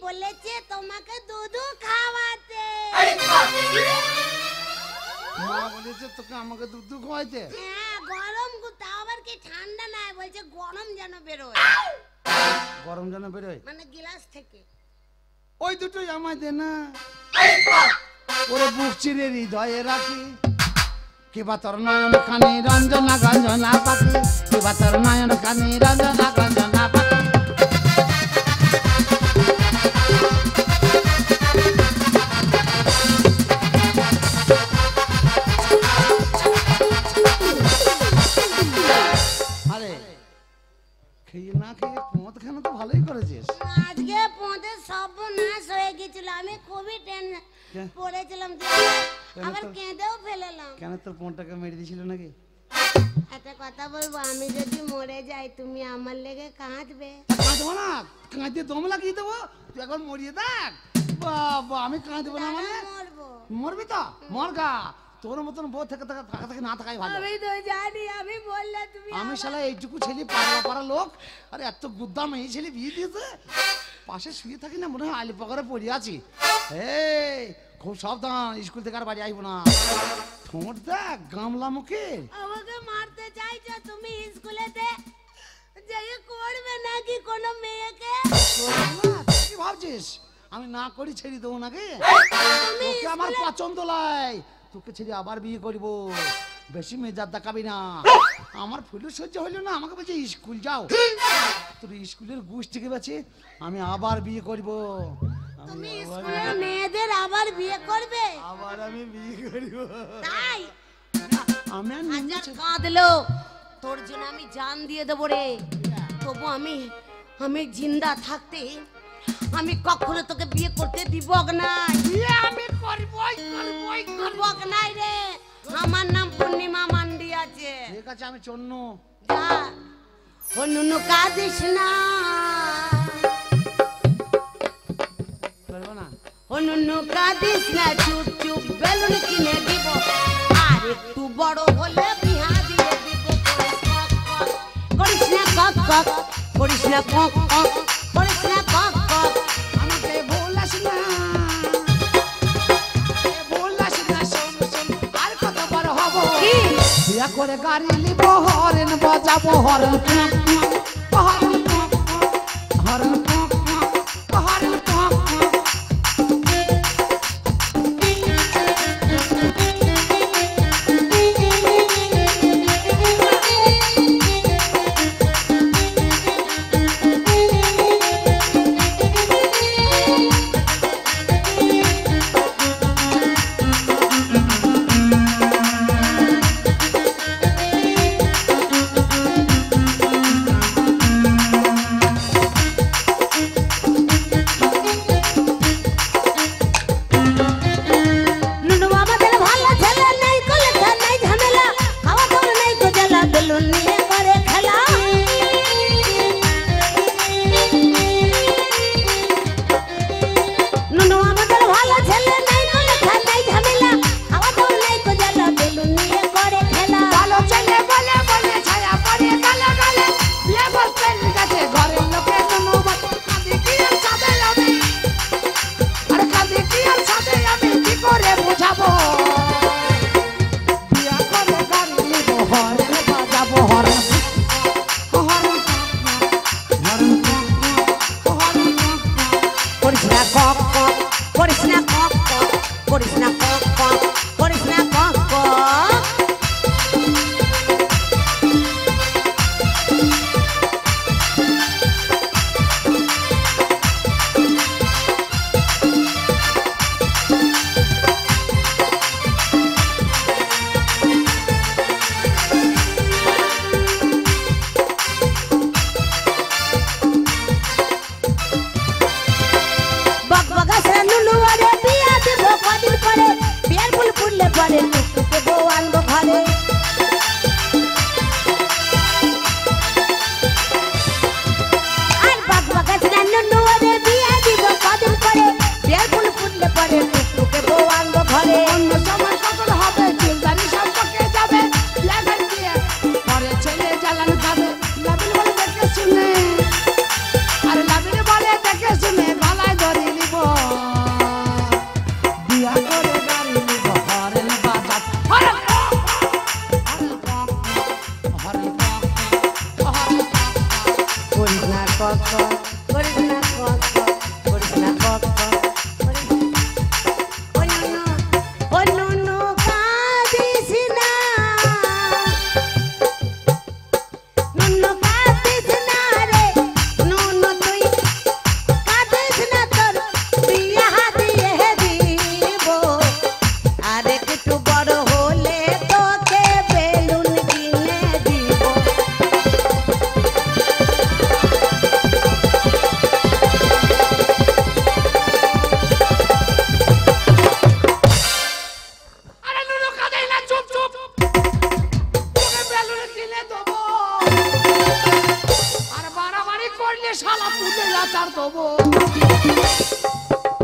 বলেছে তোমাকে দুধ খাওয়াতে। মা বলেছে তোকে আমাকে দুধ খাওয়াইতে? হ্যাঁ, গরম তাও আবার কি ঠান্ডা নাই, বলছে গরম যেন বেরোয়। গরম যেন বেরোয় মানে গ্লাস থেকে। ওই দুটোই আমায় দে না। ওরে বুক চিরে হৃদয়ে রাখি, কিবা তোর নয়ন খানি রঞ্জনা গঞ্জনা পাখি, কিবা তোর নয়ন খানি রঞ্জনা গঞ্জনা পাখি। আরে খেয়ে না খেয়ে মদ খানা তো ভালোই করেছিস। আজকে পথে সর্বনাশ হয়ে গেছিল, আমি খুবই টেনশন পড়েছিলাম, আবার কেঁদেও ফেলেলাম। কেন তোর ফোনটাকে মেরে দিয়েছিল নাকি? একটা কথা বলবো, আমি যদি মরে যাই তুমি আমার লেগে কাঁদবে? কাঁদবো না, কাঁদতে দম লাগিয়ে দেবো, তুই একবার মরিয়ে দেখ। বাবা আমি কাঁদবো না মানে? মরবো। মরবি তো মরগা, তোর মতন বউ থেকে থাকা থেকে না থাকাই ভালো। আমি তো জানি, আমি বললে তুমি। আমি শালা এইটুকু ছেলে পাড়া পাড়া লোক, আরে এত গুদ্দাম এই ছেলে বিয়ে দিয়েছে। পাশে শুয়ে থাকি না, মনে হয় আলি পাকারে পড়ে আছি। এই খুব সাবধান, স্কুল থেকে আর বাড়ি আইবো না। ঠোঁট দেখ গামলা মুখে। আমাকে মারতে চাইছো তুমি? স্কুলেতে যাই করবে নাকি কোনো মেয়েকে? কি ভাবছিস আমি না করি ছেড়ে দেবো নাকি? তোকে আমার পছন্দ লাই, তোকে ছেড়ে আবার বিয়ে করব। বেশি মেজাজ দেখাবি না। আমার ফুলু সহ্য হইলো না, আমাকে বলছে স্কুল যাও। তোর স্কুলের গুছ থেকে বেছে আমি আবার বিয়ে করব। তুমি স্কুলের মেয়েদের আবার বিয়ে করবে? আবার আমি বিয়ে করব। তাই আমি আচ্ছা কাঁদলো, তোর জন্য আমি জান দিয়ে দেবো রে। তবু আমি জিন্দা থাকতে আমি কখনো তোকে বিয়ে করতে দিব না। বিয়ে আমি করবই করবই দিব না রে। আমার নাম পূর্ণিমা মান্ডি আছে। ঠিক আছে আমি চন্ন। যা ও নুনু কাঁদিস না, করবো না। ও নুনু কাঁদিস না, চুপ চুপ বেলুন কিনে দিব, আর একটু বড় হলে বিহা দিয়ে দিব। করিস না কক কক, করিস না কক কক, করিস না কক কক। আমাকে ভোলাস না, ভোলাস না, শোন শোন আর কত বড় হব। কি বিয়া করে গাড়ি নিব, হরেন বাজাবো, হরেন হরেন হরেন হরেন।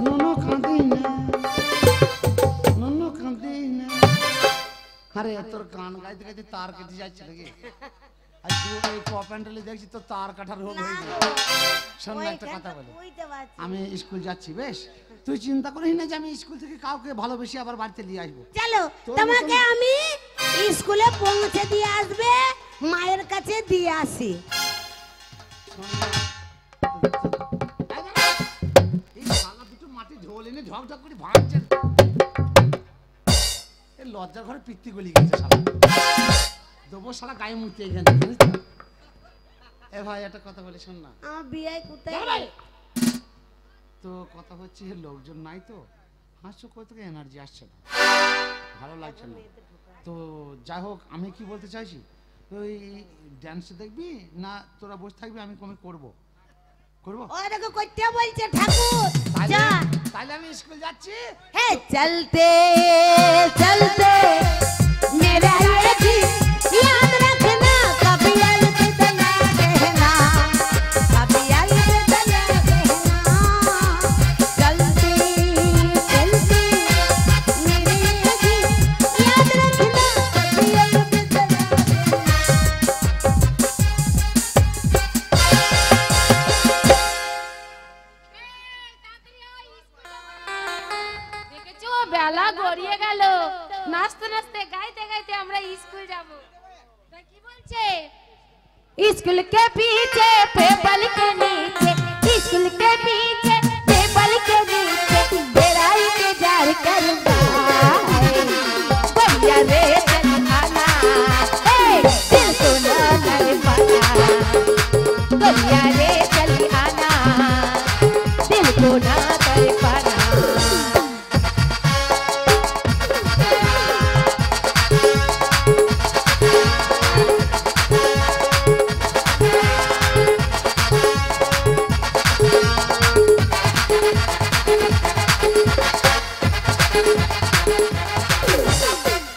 নুনু কাঁদি না, নুনু কাঁদি না। আরে তোর গান গাইতে গাইতে তার কেটে যাচ্ছে নাকি? আর তুই এই পপ প্যান্ডেলে দেখছি তো তার কাটার রোগ হয়ে যায়। শোন না একটা কথা বলি, আমি স্কুল যাচ্ছি বেশ, তুই চিন্তা করিস না যে আমি স্কুল থেকে কাউকে ভালোবেসে আবার বাড়িতে নিয়ে আসবো। চলো তোমাকে আমি স্কুলে পৌঁছে দিয়ে আসবে, মায়ের কাছে দিয়ে আসি। এই শালা দুটো মাটি ঢোল এনে ঢক ঢক করে ভাঙছে। এই লজ্জার ঘরে পিত্তি গলি গেছে শালা। দেবো শালা গায়ে মুতে এখানে, জানিস তো? এ ভাই একটা কথা বলি শোন না। আমার বিয়ে কোথায়? তো কথা হচ্ছে লোকজন নাই তো, হাসছো কই থেকে এনার্জি আসছে না, ভালো লাগছে না। তো যাই হোক, আমি কি বলতে চাইছি, ওই ড্যান্স দেখবি না তোরা বসে থাকবি? আমি কমে করবো করবো। ওই দেখো করতে বলছে ঠাকুর। যা তাহলে আমি স্কুল যাচ্ছি। হে চলতে চলতে मेरा ये जी याद रखना, कभी अलविदा ना कहना, कभी अलविदा ना कहना। चलते चलते मेरे ये जी याद रखना, कभी अलविदा ना দেখেছো বেলা গড়িয়ে গেল, নাচতে নাচতে গাইতে গাইতে আমরা স্কুল যাব। তা কি বলছে? स्कूल के पीछे पेपर के नीचे, स्कूल के पीछे पेपर के नीचे तेरा इंतजार करूंगा। बढ़िया रे चल आना, दिल को ना कर पाना। बढ़िया रे चल आना, दिल को ना कर पाना।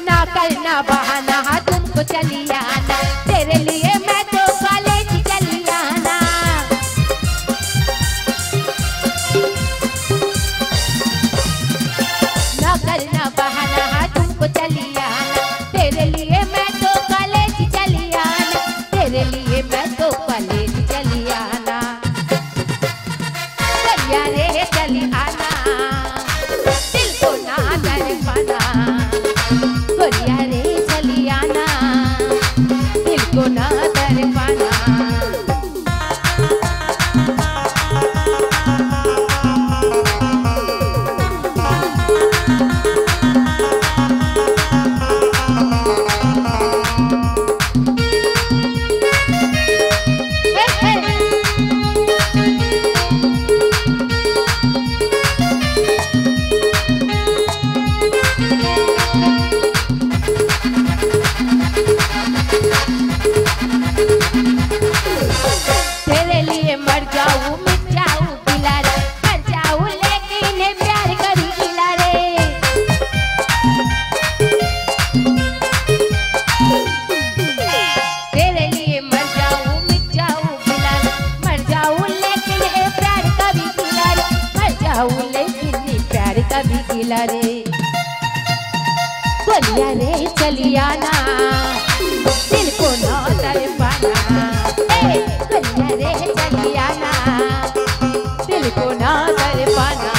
ना करना बहाना, तुमको चली आना, तेरे लिए मैं तो कॉलेज चली आना। ना करना बहाना, तुमको चली आना, तेरे लिए मैं तो कॉलेज चली आना, तेरे लिए मैं तो कॉलेज चली आना। बढ़िया रे चली आना, दिल को ना कर पाना। बढ़िया रे चली आना, दिल को ना कर पाना। तेरे लिए मर जाऊं मिट जाऊं गिला रे, मर जाऊं लेकिन प्यार करी गिला रे। तेरे लिए मर जाऊं मिट जाऊं गिला रे, मर जाऊं लेकिन प्यार कभी गिला रे, मर जाऊं लेकिन प्यार कभी गिला रे। बढ़िया रे चली आना, दिल को ना तर पाना। बढ़िया रे चली आना, दिल को ना कर पाना।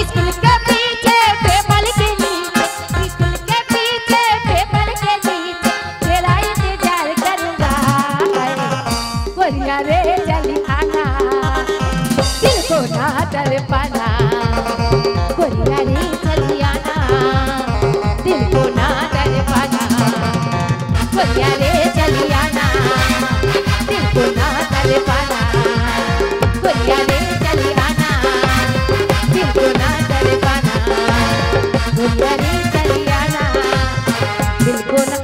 स्कूल के पीछे पेपर के नीचे, स्कूल के पीछे पेपर के नीचे तेरा इंतजार करूंगा। बढ़िया रे चली आना, दिल को ना कर पाना। बढ़िया रे चली आना, दिल को ना कर पाना। बढ़िया रे चली आना, दिल को ना कर पाना। बढ़िया रे चली आना, दिल को ना कर पाना। बढ़िया रे चली आना, दिल को ना।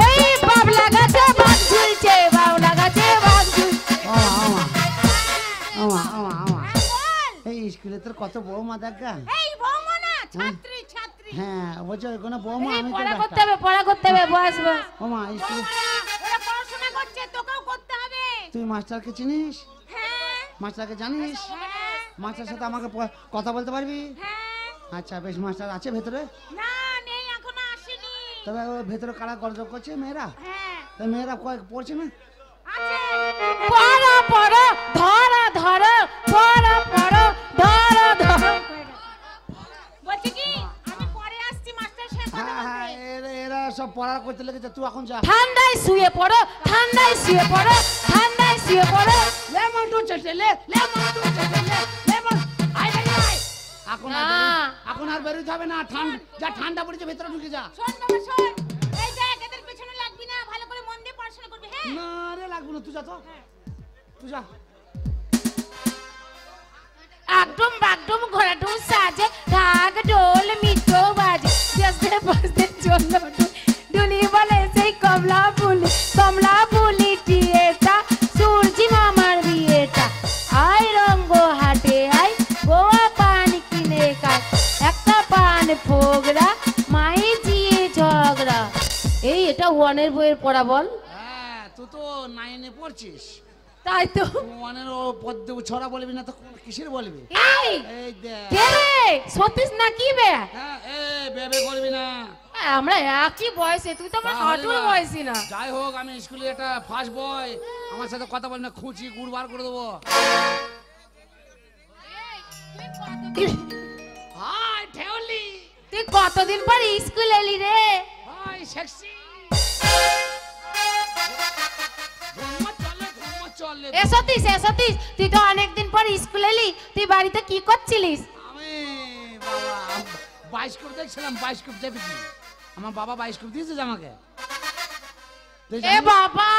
এই বাপ লাগাতে বান ঝুলছে, বাউ লাগাতে বান ঝুলছে। এই স্কুলে তোর কত বৌমা দেখা। এই বৌমা না, ছাত্রী ছাত্রী। হ্যাঁ বলছো কোনো বৌমা, আমি তো পড়া একটা। করতে হবে, পড়া করতে হবে, বস বস। বৌমা স্কুলে ওরা পড়াশোনা করছে, তোকেও করতে হবে। তুই মাস্টারকে চিনিস? হ্যাঁ মাস্টারকে জানিস? হ্যাঁ মাস্টার সাথে আমাকে কথা বলতে পারবি? হ্যাঁ। আচ্ছা বেশ, মাস্টার আছে ভেতরে? না নেই, এখনো আসেনি। তবে ওই ভেতরে কারা গর্জন করছে? মেয়েরা? হ্যাঁ তা মেয়েরা পড়ছে না? আছে। পড়ো পড়ো, ধরো ধরো, পড়ো পড়ো, ধরো ধরো। বলছি কি আমি পরে আসছি মাস্টার সাহেব কথা হ্যাঁ হ্যাঁ, বলতে। এরা সব পড়া করতে লেগেছে, তুই এখন যা। ঠান্ডায় শুয়ে পড়ো, ঠান্ডায় শুয়ে পড়ো, ঠান্ডায় শুয়ে পড়ো। লেমন টু চেটে লে, লেমন টু চেটে লে, লেমন। আয় আয় আয়। এখন আর বেরোতে হবে না, যা ঠান্ডা পড়েছে ভেতরে ঢুকে যা। শোন বাবা শোন, এই দেখ এদের পেছনে লাগবি না, ভালো করে মন দিয়ে পড়াশোনা করবি। হ্যাঁ না রে লাগবে না, তুই যা তো, তুই যা। একদম বাগডুম ঘোড়াডুম সাজে, ঢাক ঢোল মিটো বাজে, বাজতে বাজতে চলো ডুলি বলে সেই কমলা ফুলি টিয়েটা, সূর্যি মামার বিয়েটা, আই রঙ্গ হাটে আই, গোয়া পান কিনে খাই, একটা পান ফোগরা, মাই জিয়ে ঝগড়া। এই এটা ওয়ানের বইয়ের পড়া বল। হ্যাঁ, তুই তো 9 পড়ছিস, তাই তো। ওয়ানের ও পদ্য ছড়া বলবি না তো কিসের বলবি? এই এই দেখ। কে রে সতীশ না কি বে? হ্যাঁ, বেবে করবি না। আমরা একই বয়সে, তুই তো আমার হাঁটুর বয়সী না। যাই হোক, আমি স্কুলে একটা ফার্স্ট বয়, আমার সাথে কথা বলবি না, খুঁচি গুড় বার করে দেবো। হাই ঠেউলি, তুই কতদিন পর স্কুল এলি রে? Hi sexy. চলে এ সতীশ তুই তো অনেকদিন পর স্কুল এলি, তুই বাড়িতে কি করছিলিস? আমি বাবা বাইস্কোপ দেখছিলাম, বাইস্কোপ দেখেছি। আমার বাবা বাইস্কোপ দিয়েছে আমাকে। এ বাবা,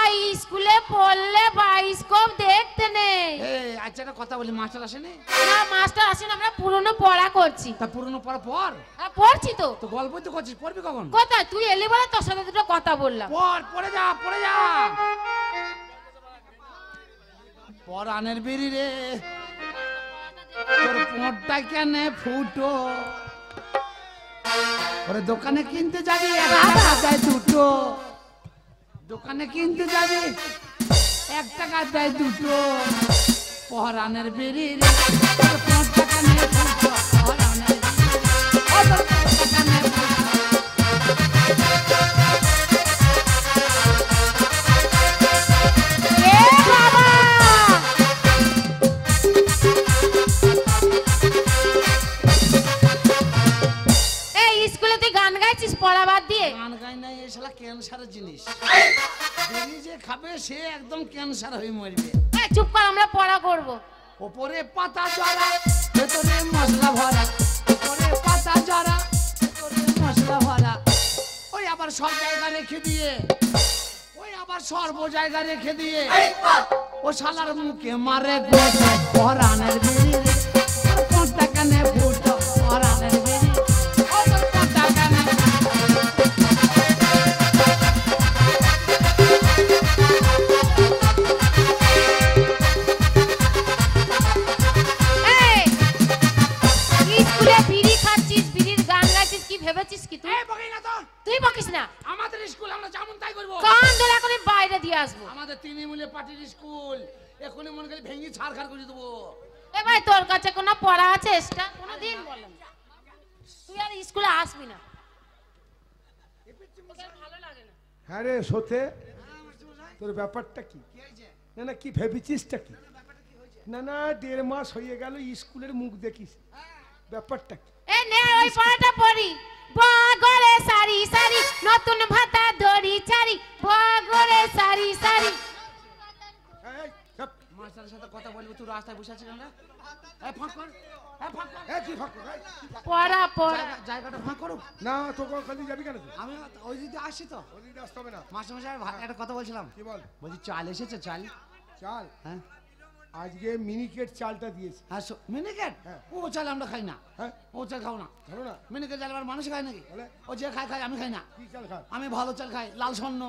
স্কুলে পড়লে বায়োস্কোপ দেখতে নেই। এই আচ্ছা একটা কথা বলি, মাস্টার আসেনি? না মাস্টার আসেন, আমরা পুরনো পড়া করছি। তা পুরনো পড়া পর। হ্যাঁ পড়ছি তো। তো গল্প তো করছিস, পড়বি কখন? কোথায় তুই এলি বলে তোর সাথে দুটো কথা বললাম। পড়ে যা পরানের বেরি রে, তোর পোঁটটা কেন ফুটো? ওরে দোকানে কিনতে যাবি একটা দেয় দুটো, দোকানে কিনতে যাবি 1 টাকা দেয় দুটো। পরানের বেরি রে, তোর পোঁটটা কেন ফুটো? পরানের বেরি রে, ও তোর পোঁটটা কেন ফুটো? এ বাবা, এই স্কুলে তুই গান গাইছিস পড়া বাদ দিয়ে? গান গাই নাই, এ শালা ক্যান্সারের জিনিস। বেরি যে খাবে সে একদম ক্যান্সার হয়ে মরবে। এ চুপ কর, আমরা পড়া করব। ওপরে পাতা জরা, ভেতরে মশলা ভরা, ওপরে পাতা জরা, ভেতরে মশলা ভরা। ওই আবার সব জায়গা রেখে দিয়ে, ওই আবার সর্ব জায়গা রেখে দিয়ে, ও শালার মুখে মারে গোটা। পরানের বেরি রে, তোর পোঁটটা কানে ফুটো। পরানের বেরি, ও তোর পোঁটটা কানে ফুটো। এই স্কুলে বিড়ি খাচ্ছিস, বিড়ির গান গাইছিস, কি ভেবেছিস কি তুই? এই বকিস না তো, তুই বকিস না, আমাদের স্কুল আমরা যেমন তাই করবো। কান ধরে এখন বাইরে দিয়ে আসবো। আমাদের তৃণমূলে পার্টির স্কুল, এখনই মনে করি ভেঙে ছাড়খাড় করে দেবো। এ ভাই তোর কাছে কোনো পড়া আছে এক্সট্রা? কোনোদিন বললাম তুই আর স্কুলে আসবি না, ভালো লাগে না। হ্যাঁ রে সতে, তোর ব্যাপারটা কি? না না কি ভেবেছিসটা কি? না না 1.5 মাস হয়ে গেল স্কুলের মুখ দেখিস, ব্যাপারটা কি? এ নে ওই পড়াটা পড়ি। বগরে সারি সারি, নতুন ভাতা ধরি চারি, বগরে সারি সারি। এই, চুপ। মাস্টারের সাথে কথা বলবো, তুই রাস্তায় বসে আছিস না? এই ফাঁক কর, এই ফাঁক কর। এই, কি ফাঁক কর, এই। পড়া পড়া। জায়গাটা ফাঁক করো। না তোকে খালি যাবি কেন তুই? আমি ওই দিকে আসছি তো। ওদিকে আসতে হবে না। মাস্টারমশাই একটা কথা বলছিলাম। কি বল? বলছি চাল এসেছে, চাল? চাল হ্যাঁ আজকে মিনিকেট চালটা দিয়েছে। হ্যাঁ, মিনিকেট? হ্যাঁ। ও চাল আমরা খাই না। হ্যাঁ ও চাল খাও না। ধরো না, মিনিকেট চাল আবার মানুষ খায় নাকি? বলে? ও যে খায় আমি খাই না। কি চাল খা? আমি ভালো চাল খাই, লাল স্বর্ণ।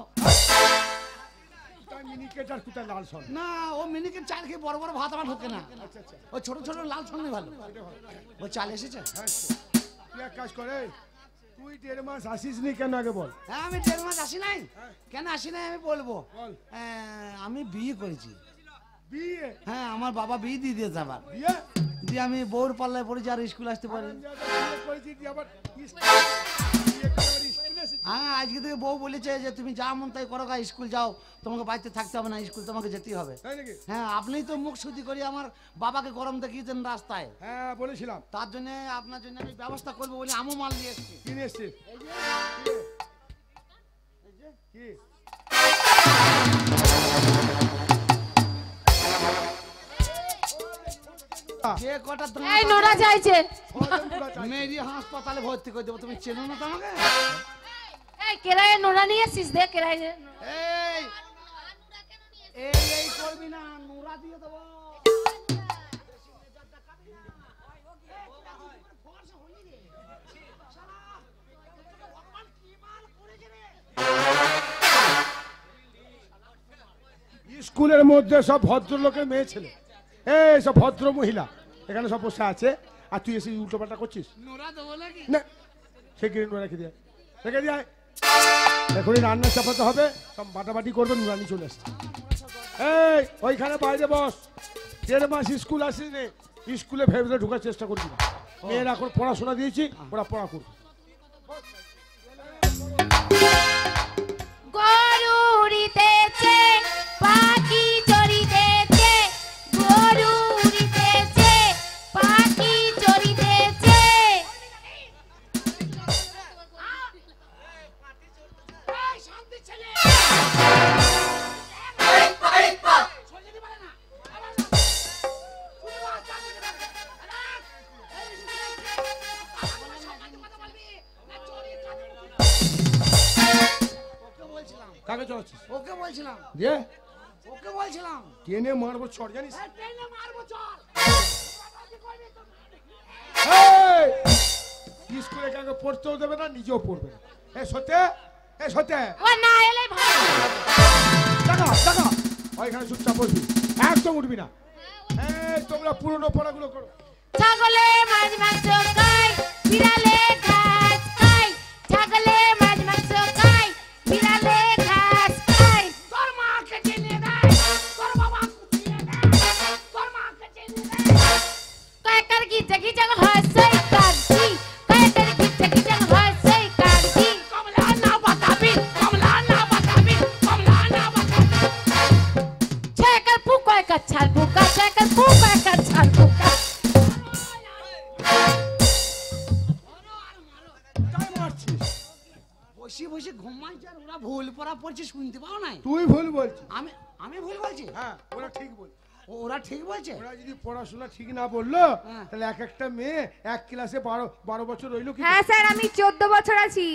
কোথায় মিনিকেট আর কোথায় লাল সন? না, ও মিনিকেট চাল খেয়ে বড় বড় ভাত আমার ঢোকে না। আচ্ছা আচ্ছা, ও ছোট ছোট লাল স্বর্ণই ভালো। এটা ভালো। ও চাল এসেছে? হ্যাঁ তুই এক কাজ করে, তুই 1.5 মাস আসিস নি কেন আগে বল। হ্যাঁ, আমি 1.5 মাস আসি নাই। কেন আসি নাই আমি বলবো। বল। আমি বিয়ে করেছি। বিয়ে? হ্যাঁ, আমার বাবা বিয়ে দিয়ে দিয়েছে আবার। বিয়ে? দিয়ে আমি বউর পাল্লায় পড়েছি আর স্কুল আসতে পারি। হ্যাঁ, আজকে থেকে বউ বলেছে যে তুমি যা মন তাই করো, স্কুল যাও, তোমাকে বাড়িতে থাকতে হবে না, স্কুল তোমাকে যেতেই হবে। হ্যাঁ, আপনি তো মুখ শুদ্ধি করে আমার বাবাকে গরম দেখিয়েছেন রাস্তায়। হ্যাঁ বলেছিলাম, তার জন্য আপনার জন্য আমি ব্যবস্থা করবো বলে আমও মাল নিয়ে এসেছি। কিনে এসছি কি যে কটা এই নোরা চাইছে। মেরি হাসপাতালে ভর্তি করে দেবো, তুমি চেনো না তো আমাকে? এই কেরায়ে নোরা নিয়ে আসিস, দে কেরায়ে। এই এই এই করবি না, নোরা দিয়ে দেবো। স্কুলের মধ্যে সব ভদ্রলোকের মেয়ে ছেলে, এই সব ভদ্র মহিলা এখানে সব বসে আছে, আর তুই এসে উল্টো পাল্টা করছিস। নোরা দেবো নাকি? না, সে কিনে রেখে দিয়ে রেখে দিয়ে এখনই রান্না চাপাতে হবে, সব বাটাবাটি করবে, নুরানি চলে আসছে। এই ওইখানে বাইরে বস, 1.5 মাস স্কুল আসিনি, স্কুলে ভেবে ঢোকার চেষ্টা করবি না। মেয়েরা এখন পড়াশোনা দিয়েছি, ওরা পড়া করবে। গরু উড়িতেছে, পাখি চড়িতেছে, গরু উড়িতেছে, পাখি চড়িতেছে। কাকে চড়াচ্ছিস? ওকে বলছিলাম, দিয়ে ওকে বলছিলাম। টেনে মারবো চড়, জানিস? ট্রেনে মারবো চল। এই, স্কুলে কাকে পড়তেও দেবে না, নিজেও পড়বে না। এ সত্যি, এ সত্যি, ও না এলে ভালো। টাকা টাকা ওইখানে চুপচাপ বসবি, একদম উঠবি না। এই তোমরা পুরনো পড়াগুলো করো। ছাগলে মাছ মাংস খায়, বিড়ালে ঘাস খায়, ছাগলে মাছ মাংস খায়, বিড়ালে ঘাস খায়। তোর মাকে চিনে দেয়, তোর বাবা চিনে দেয়, তোর মাকে চিনে দেয়। কয়েকটার গিজে গিজে হয় সেই কাঁদছি, কয়েকটার গিজে গিজে হয় সেই কাঁদছি। কমলা না বাতাবি, কমলা না বাতাবি, কমলা না বাতাবি। ছয়কার পু কয়েকার ছাল বুকা, ছয়কার পু কয়েকার ছাল বুকা। তাই মারছিস? বসে বসে ঘুমাইছে আর ওরা ভুল পড়া পড়ছে, শুনতে পাও নাই? তুই ভুল বলছিস। আমি আমি ভুল বলছি? হ্যাঁ, ওরা ঠিক বলছে। ওরা ঠিক বলছে? ওরা যদি পড়াশোনা ঠিক না বললো, হ্যাঁ। তাহলে এক একটা মেয়ে এক ক্লাসে 12 বছর রইলো কি? হ্যাঁ স্যার, আমি 14 বছর আছি।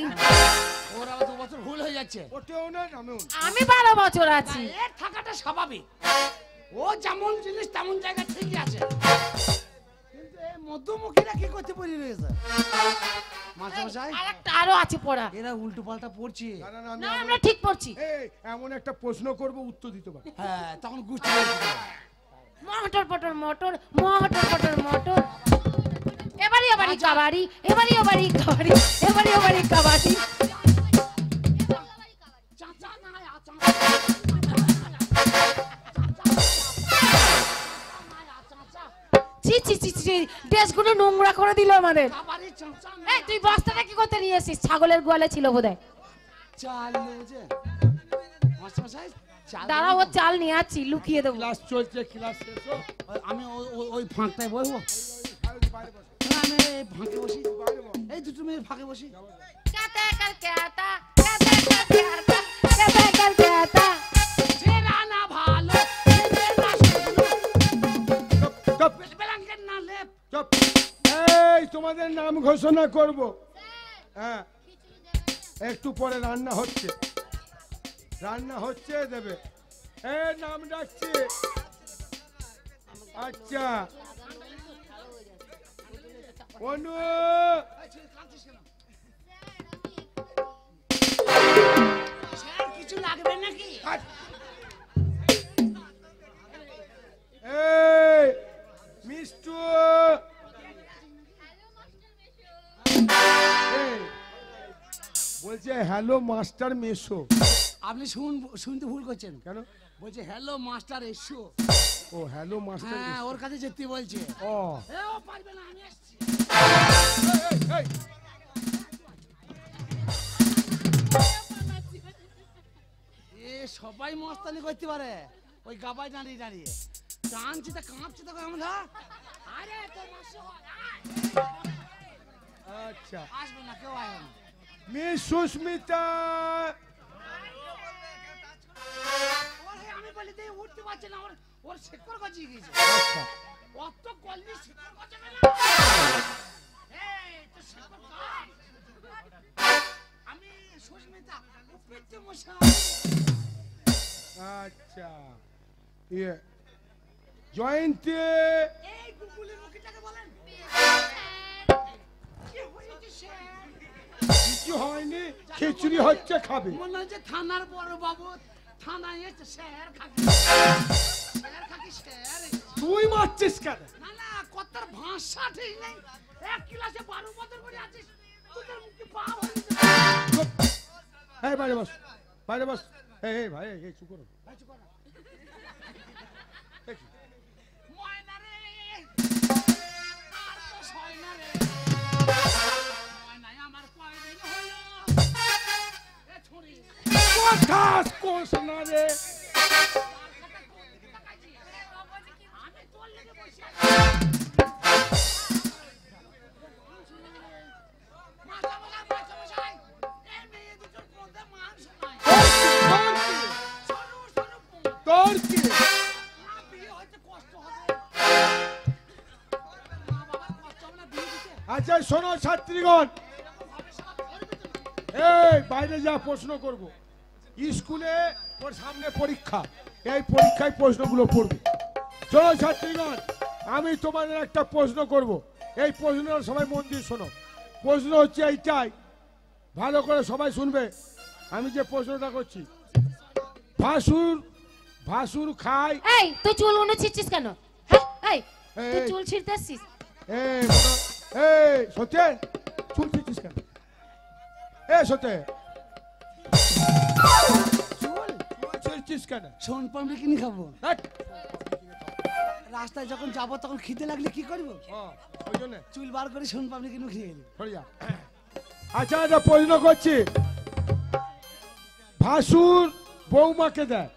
ওরা আবার 2 বছর ভুল হয়ে যাচ্ছে। ওতেও না, নামেও না। আমি 12 বছর আছি। এর থাকাটা স্বাভাবিক, ও যেমন জিনিস তেমন জায়গা ঠিকই আছে, কিন্তু এই মধ্যমুখীরা কি করতে পারি রয়েছে মাস্টারমশাই? আরেকটা আরো আছে পড়া। এরা উল্টো পাল্টা পড়ছে। না, না, না, না আমি আমরা ঠিক পড়ছি। এই এমন একটা প্রশ্ন করব, উত্তর দিতে পারবো। হ্যাঁ, তখন গুষ্টি লাগছে। মটর পটর মটর, মটর পটর মটর। এবারে এবারে কাবাড়ি, এবারে এবারে কাবাড়ি, এবারে এবারে কাবাড়ি। চাচা না আচা। ছি ছি ছি ছি, ড্রেসগুলো নোংরা করে দিল আমাদের। বাবারে চাচা না। এই তুই বস্তাটা কি করতে নিয়ে এসেছিস? ছাগলের গোয়ালে ছিল বোধহয়। চাল নিয়েছে মাস্টারমশাই, চাল দাঁড়া, ও চাল নিয়ে আসছি, লুকিয়ে দেবো। ক্লাস চলছে, ক্লাস শেষ হোক। আমি ওই ফাঁকটায় বসবো। বাইরে বস, না, আমি এই ফাঁকে বসি, বাইরে বস। এই দুটো মেয়ের ফাঁকে বসি। कहता कर कहता, कहता कर कहता, कहता कर कहता। ছেড়া না ভালো, ছেড়া না শুকনো, চুপ, চুপ, ব্ল্যাঙ্কেট না লেপ। চুপ। এই তোমাদের নাম ঘোষণা করব। হ্যাঁ, একটু পরে রান্না হচ্ছে, রান্না হচ্ছে, দেবে। এই নাম ডাকছি। আচ্ছা, অনু, স্যার কিছু লাগবে নাকি? হাট। এই মিষ্টু, এই, বলছে হ্যালো মাস্টার মেসো। আপনি শুনতে ভুল করছেন। কেন? বলছে হ্যালো মাস্টার এসো। ও ও হ্যালো মাস্টার হ্যাঁ ওর কাছে যেতে বলছে। ও এ ও পারবে না, আমি আসছি। এই, এ সবাই মস্তানি করতে পারে, ওই গাবায় দাঁড়িয়ে দাঁড়িয়ে টানছি তা কাঁপছি তো আমরা। আরে তোর মাসি আচ্ছা আসবে না, কেউ আসবে না। মিস সুস্মিতা ওরে আমি বলি তুই উঠতে পারছি না, ওর শেকড় গজিয়ে গেছে। আচ্ছা অত কলমি শেকড় গজাবে না। এই তো শেকড় কাট। আমি সুস্মিতা উপেতে মশাই। আচ্ছা ইয়ে জয়ন্তী এই গুগুলের মুখটাকে বলেন কি হয়েছে স্যার? কিছু হয়নি, খিচুড়ি হচ্ছে খাবে। মনে হচ্ছে থানার বড় বাবু থানায় এসে স্যার খাকি স্যার খাকি স্যার। তুই মারছিস কেন? না না কতার ভাষা ঠিক নেই। এক ক্লাসে 12 বছর করে আছিস, তোদের মুখে পা হয়ে চুপ। এই বাইরে বস, বাইরে বস। এই ভাই এই চুপ করো। এই কি? ময়না রে আর তো সয় না রে। ময়নায় আমার কয়দিন হলো এ ছুরি কথাস কোস না রে। আমি তোর লেগে বসে আছি। মাথা বসাই এই মেয়ে দুটোর মধ্যে মাংস নাই। সরু সরু তোর কি? না বিয়ে হইতে কষ্ট হবে। মা বাবার কষ্ট হবে না বিয়ে দিতে। আচ্ছা শোনো ছাত্রীগণ, ভাবে সব ধরবে তো না। এই বাইরে যা প্রশ্ন করব। স্কুলে ওর সামনে পরীক্ষা, এই পরীক্ষায় প্রশ্নগুলো পড়বে। শোনো ছাত্রীগণ, আমি তোমাদের একটা প্রশ্ন করব, এই প্রশ্নটা সবাই মন দিয়ে শোনো। প্রশ্ন হচ্ছে এইটাই, ভালো করে সবাই শুনবে। আমি যে প্রশ্নটা করছি, ভাসুর ভাসুর খায়। এই তুই চুল উনে ছিঁড়ছিস কেন? হ্যাঁ এই তুই এই। চুল ছিঁড়তে আসছিস? এই সত্যি চুল ছিঁড়ছিস কেন? সত্যি চল চুল ছিঁড়ছিস কেন? শোন পামড়ি কিনে খাবো। হাট। রাস্তায় যখন যাবো তখন খিদে লাগলে কি করবো? ও, ওই জন্যে চুল বার করে শোন পামড়ি কিনে খেয়ে এলি। সরে যা। আচ্ছা একটা প্রশ্ন করছি, ভাসুর বৌমাকে দেয়,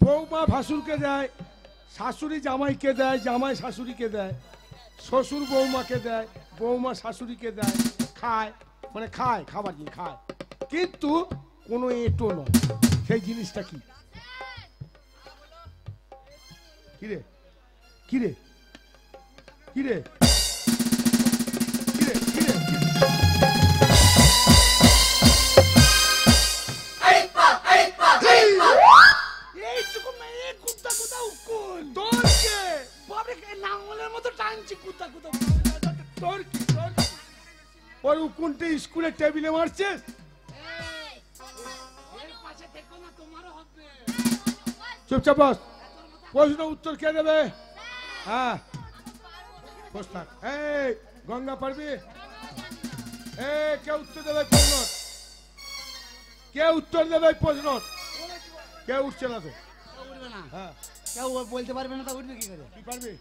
বৌমা ভাসুরকে দেয়, শাশুড়ি জামাইকে দেয়, জামাই শাশুড়িকে দেয়, শ্বশুর বৌমাকে দেয়, বৌমা শাশুড়িকে দেয়, খায় মানে খায়, খাবার কি খায়, কিন্তু কোনো এঁটো নয়। সেই জিনিসটা কি? কিরে কিরে কিরে কিরে কিরে এইটুকু মেয়ে কুত্তা কুত্তা উকুন। তোর কে? বাবরে নাঙ্গলের মতো টানছি কুত্তা কুত্তা। তোর কি? তোর কি? ওর উকুনটা স্কুলে টেবিলে মারছিস? এর পাশে দেখো না, তোমারও হবে। চুপচাপ বস। প্রশ্ন উত্তর কে দেবে? হ্যাঁ বস থাক। এই গঙ্গা পারবি? কে উত্তর দেবে প্রশ্ন? কে উত্তর দেবে প্রশ্ন? কে উঠছে না তো? কেউ উঠবে না। হ্যাঁ কেউ বলতে পারবে না, তা উঠবে কি করে? কি পারবি?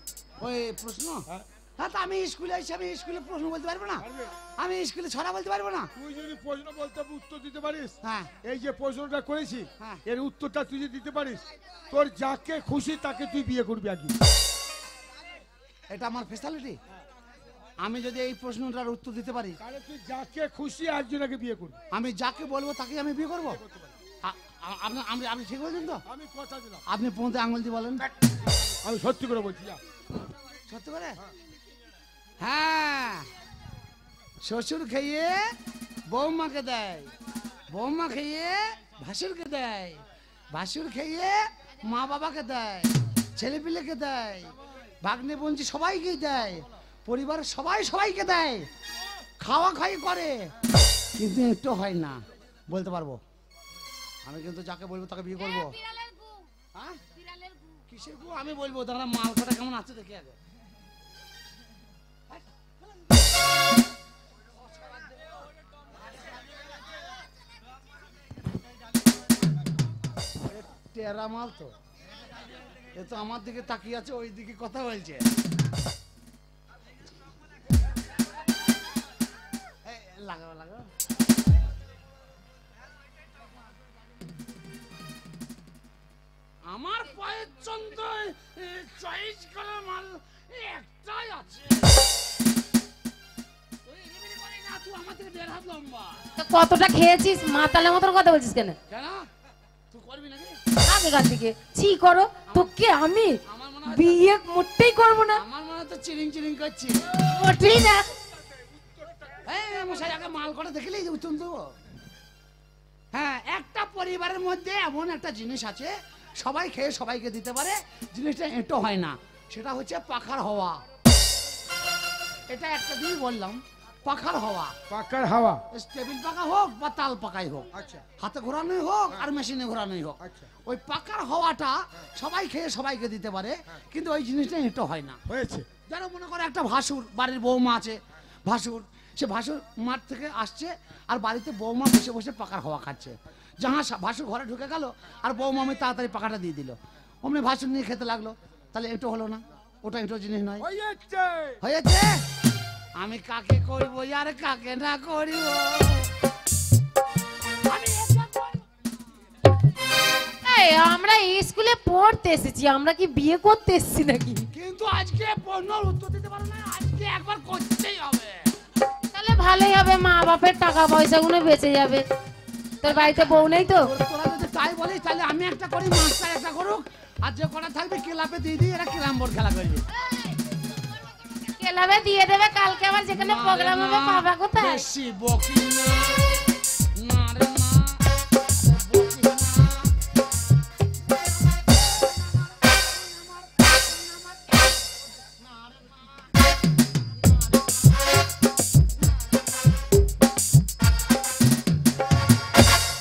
ওই প্রশ্ন? হ্যাঁ হ্যাঁ, তা আমি স্কুলে এসে আমি স্কুলে প্রশ্ন বলতে পারবো না? পারবি? আমি স্কুলে ছড়া বলতে পারবো না? তুই যদি প্রশ্ন বলতে উত্তর দিতে পারিস, হ্যাঁ এই যে প্রশ্নটা করেছি হ্যাঁ। এর উত্তরটা তুই যদি দিতে পারিস, তোর যাকে খুশি তাকে তুই বিয়ে করবি আগে। এটা আমার ফেসিলিটি। আমি যদি এই প্রশ্নটার উত্তর দিতে পারি, তাহলে তুই যাকে খুশি একজনকে বিয়ে করবি। আমি যাকে বলবো তাকে আমি বিয়ে করবো। আপনি ঠিক বলছেন তো? আমি কথা দিলাম, আপনি পৌঁছে আঙুল দিয়ে বলেন। আমি সত্যি করে বলছি। যা। সত্যি করে? হ্যাঁ, শ্বশুর খেয়ে বৌমাকে দেয়, বৌমা খেয়ে ভাসুরকে দেয়, ভাসুর খেয়ে মা বাবাকে দেয়, ছেলে পিলেকে দেয়, ভাগ্নে বোনজি সবাইকে দেয়, পরিবারের সবাই সবাইকে দেয়, খাওয়া খাই করে, কিন্তু একটু হয় না। বলতে পারবো আমি, কিন্তু যাকে বলবো তাকে বিয়ে করবো। হ্যাঁ, কিসের গু? আমি বলবো, দাঁড়া মালটা কেমন আছে দেখে আগে। টেরা মাল তো। এ তো আমার দিকে তাকিয়ে আছে, ওই দিকে কথা বলছে। এই, লাগাও লাগাও। আমার পায়ের চন্দ্র চয়েস করার মাল একটাই আছে। তুই এলিমিনি করে না, তুই আমার থেকে 1.5 হাত লম্বা। তো কতটা খেয়েছিস মাতালের মতন কথা বলছিস কেন? কেন তুই করবি নাকি? আগে গান থেকে ছি করো তোকে আমি আমার মনে হয় বিয়ে মোটেই করবো না। আমার মনে হয় তো চিরিং চিরিং করছি। মোটেই না। এই মশাই আগে মাল করে দেখলেই উত্তম দেবো। হ্যাঁ, একটা পরিবারের মধ্যে এমন একটা জিনিস আছে সবাই খেয়ে সবাইকে দিতে পারে, জিনিসটা এঁটো হয় না, সেটা হচ্ছে পাখার হাওয়া। এটা একটা দিন বললাম, পাখার হাওয়া। পাকার হাওয়া। টেবিল পাকা হোক বা তাল পাকাই হোক, আচ্ছা হাতে ঘোরানোই হোক আর মেশিনে ঘোরানোই হোক, আচ্ছা। ওই পাকার হাওয়াটা সবাই খেয়ে সবাইকে দিতে পারে, কিন্তু ওই জিনিসটা এঁটো হয় না। হয়েছে। যারা মনে করে একটা ভাসুর, বাড়ির বৌমা আছে ভাসুর, সে ভাসুর মাঠ থেকে আসছে আর বাড়িতে বৌমা বসে বসে পাকার হাওয়া খাচ্ছে। যাহা ভাসুর ঘরে ঢুকে গেল আর বৌমা আমি তাড়াতাড়ি পাকাটা দিয়ে দিল, অমনি ভাসুর নিয়ে খেতে লাগলো, তাহলে এঁটো হলো না? ওটা এঁটো জিনিস নয়। হয়েছে। হয়েছে? আমি কাকে করব আর কাকে না করিব? আমি এটা করব। এই আমরা স্কুলে পড়তে এসেছি, আমরা কি বিয়ে করতে এসেছি নাকি? কিন্তু আজকে প্রশ্নের উত্তর দিতে পারো না, আজকে একবার করতেই হবে। তাহলে ভালোই হবে, মা বাপের টাকা পয়সাগুলো বেঁচে যাবে। তোর বাড়িতে বউ নেই তো? তোরা যদি তাই বলিস তাহলে আমি একটা করি, মাস্টার একটা করুক, আর যে কটা থাকবে ক্লাবে দিয়ে দিই, এরা ক্যারাম বোর্ড খেলা করবে। ক্লাবে দিয়ে দেবে, কালকে আবার যেখানে প্রোগ্রাম হবে পাবা কোথায়? বেশি বকি না, না রে না, বকি না।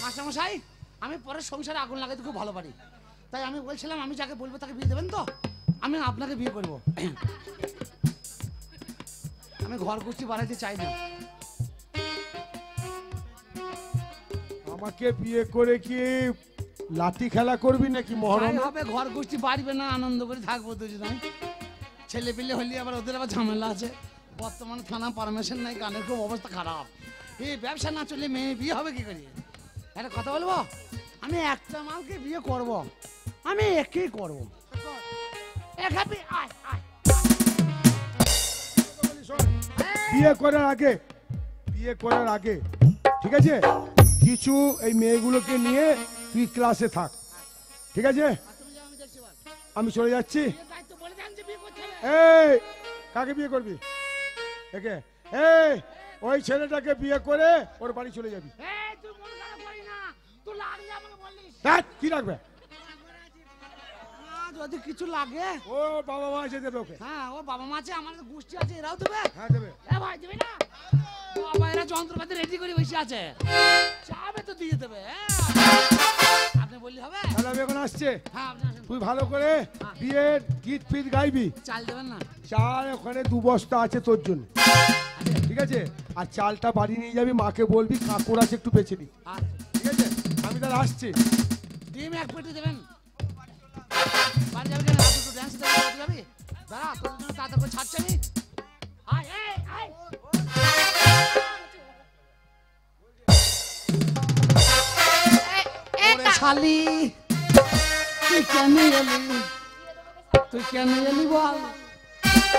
মাস্টারমশাই, আমি পরে সংসারে আগুন লাগাইতে খুব ভালো পারি, তাই আমি বলছিলাম আমি যাকে বলবো তাকে বিয়ে দেবেন তো? আমি আপনাকে বিয়ে করব। আমি ঘর কুস্তি বাড়াইতে চাই না। আমাকে বিয়ে করে কি লাঠি খেলা করবি নাকি তাই মহরম? হবে, ঘর গোষ্ঠী বাড়বে না, আনন্দ করে থাকবো দুজনে। ছেলে পিলে হলে আবার ওদের আবার ঝামেলা আছে। বর্তমানে থানা পারমিশন নাই, গানের খুব অবস্থা খারাপ। এই ব্যবসা না চললে মেয়ে বিয়ে হবে কি করে? একটা কথা বলবো, আমি একটা মালকে বিয়ে করব, আমি একেই করবো। এক হাবি, আয় আয়। বিয়ে করার আগে, বিয়ে করার আগে ঠিক আছে, কিছু এই মেয়েগুলোকে নিয়ে তুই ক্লাসে থাক, ঠিক আছে? আমি চলে যাচ্ছি। দায়িত্ব বলে দেন যে বিয়ে করতে হবে। এই কাকে বিয়ে করবি? একে? এই ওই ছেলেটাকে বিয়ে করে ওর বাড়ি চলে যাবি। এই তুই মন খারাপ করিস না, তুই লাগলে আমাকে বলিস। ধ্যাৎ, কি রাখবে? যদি কিছু লাগে, ও বাবা মা এসে দেবে ওকে। হ্যাঁ ও বাবা মা আছে, আমাদের গোষ্ঠী আছে, এরাও দেবে। হ্যাঁ দেবে। এ ভাই দেবে না? বাবা এরা যন্ত্রপাতি রেডি করে বসে আছে, চাবে তো দিয়ে দেবে। আপনি বললি হবে? তাহলে আমি এখন আসছে, হ্যাঁ আপনি আসেন। তুই ভালো করে বিয়ের গীত ফিত গাইবি। চাল দেবেন না? চাল ওখানে 2 বস্তা আছে তোর জন্য, ঠিক আছে? আর চালটা বাড়ি নিয়ে যাবি, মাকে বলবি কাঁকুড় আছে একটু বেছে দিই, আর ঠিক আছে? আমি তাহলে আসছি। ডিম 1 পেটি দেবেন। বাড়ি যাবি কেন? তুই তো ড্যান্স দেখতে যাবি। দাঁড়া, তোর জন্য তাড়াতাড়ি করে ছাড়ছি আমি। আয় এই আয়। ওরে শালি, তুই কেন এলি? তুই কেন এলি বল?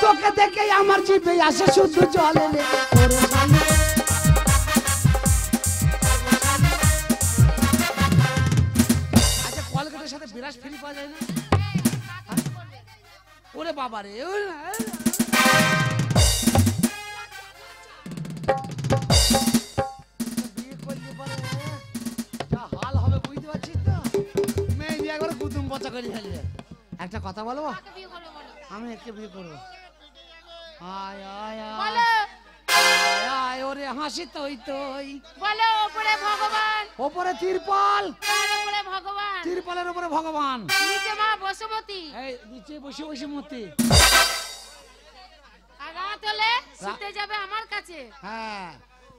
তোকে দেখে আমার জিভে আসে শুধু জল এলে। ওরে শালি, আচ্ছা কলকাতার সাথে বিরাজ ফ্রি পাওয়া যায় না? ওরে বাবা রে, বিয়ে করলে পরে যা হাল হবে বুঝতে পারছিস তো? মেয়ে দিয়ে একবার কুতুম পচা করে ফেলবে। একটা কথা বলবো, আমি একে বিয়ে করবো। আয় আয় আয় আয় আয়, ওরে হাসি তৈ তৈ। বলো উপরে ভগবান, ওপরে তিরপল, তার উপরে ভগবান, তিরপলের উপরে ভগবান, নিচে মা বসুমতী, এই নিচে বসে বসে মূর্তি। আর রাত হলে শুতে যাবে আমার কাছে। হ্যাঁ,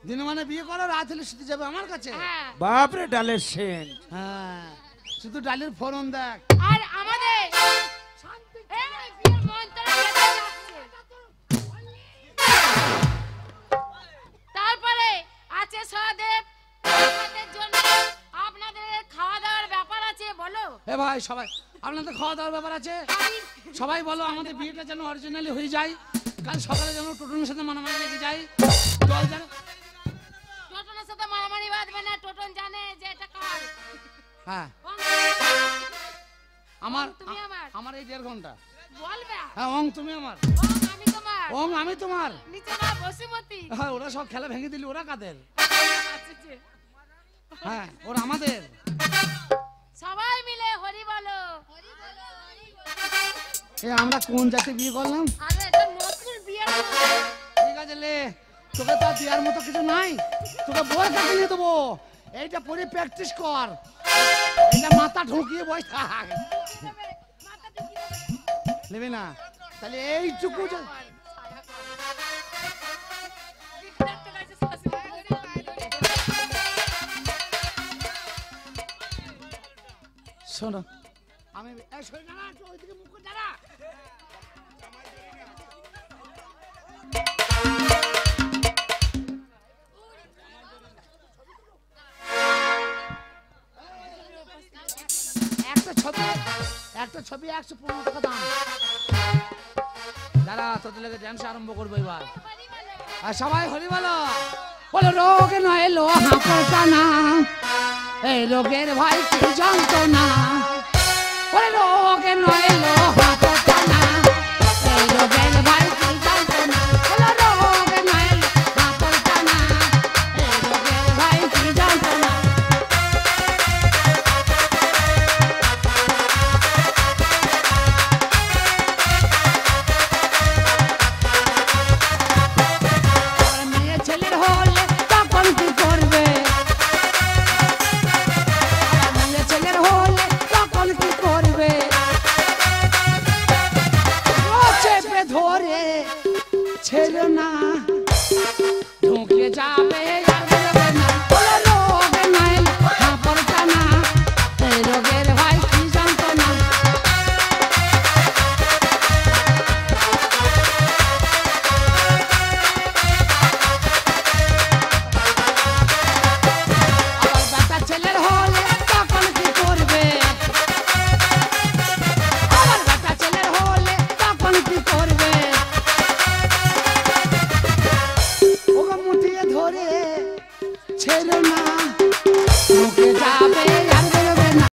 দিনে মানে বিয়ে করো, রাত হলে শুতে যাবে আমার কাছে। হ্যাঁ, বাপরে ডালের সেন্ট। হ্যাঁ, শুধু ডালের ফোড়ন দেখ। আর আমাদের এ ভাই সবাই আপনাদের খাওয়া দাওয়ার ব্যাপার আছে, সবাই বলো আমাদের বিয়েটা যেন অরিজিনালি হয়ে যায়, কাল সকালে যেন টোটনের সাথে মানামানি লেগে যায়, জল যেন টোটনের সাথে মারামারি বাঁধবে না, টোটন জানে যে এটা কার। হ্যাঁ ওং, আমার তুমি আমার। আমার এই 1.5 ঘন্টা। বলবে হ্যাঁ ওং তুমি আমার, ওং আমি তোমার, ওং আমি তোমার। নিচে না বসুমতী। হ্যাঁ ওরা সব খেলা ভেঙে দিলি, ওরা কাদের? আচ্ছা, আচ্ছা। হ্যাঁ ওরা আমাদের। সবাই মিলে হরি বলো। এ আমরা কোন জাতি বিয়ে করলাম? আরে এটা নতুন বিয়ের মতো। ঠিক আছে লে, তোকে তো আর দেওয়ার মতো কিছু নাই, তোকে বই কাকে নিয়ে দেবো, এইটা পরে প্র্যাকটিস কর, এটা মাথা ঢুকিয়ে বই থাক। মাথা ঢুকিয়ে দেবে। নেবে না তাহলে এইটুকু দেখতে গেছে শোনো, আমি এই সরে দাঁড়া, একটু ওইদিকে মুখ করে দাঁড়া। একটা ছবি 115 টাকা দাম। দাঁড়া তোদের লেগে ড্যান্স আরম্ভ করবো এবার। আর সবাই হরি বলো, বলো রোগ নয় এলো হাঁপার টানা, এই রোগের ভাই কি যন্ত্রণা, বলে রোগ নয় এলো হাঁপার টানা, এই রোগের ভাই কি যন্ত্রণা, বলো রোগ নয় এলো হাঁপার টানা, এই রোগের ভাই কি যন্ত্রণা। মেয়ে ছেলের হলে তখন কি করবে, মেয়ে ছেলের হলে তখন কি করবে, ও চেপে ধরে ছেড়ে না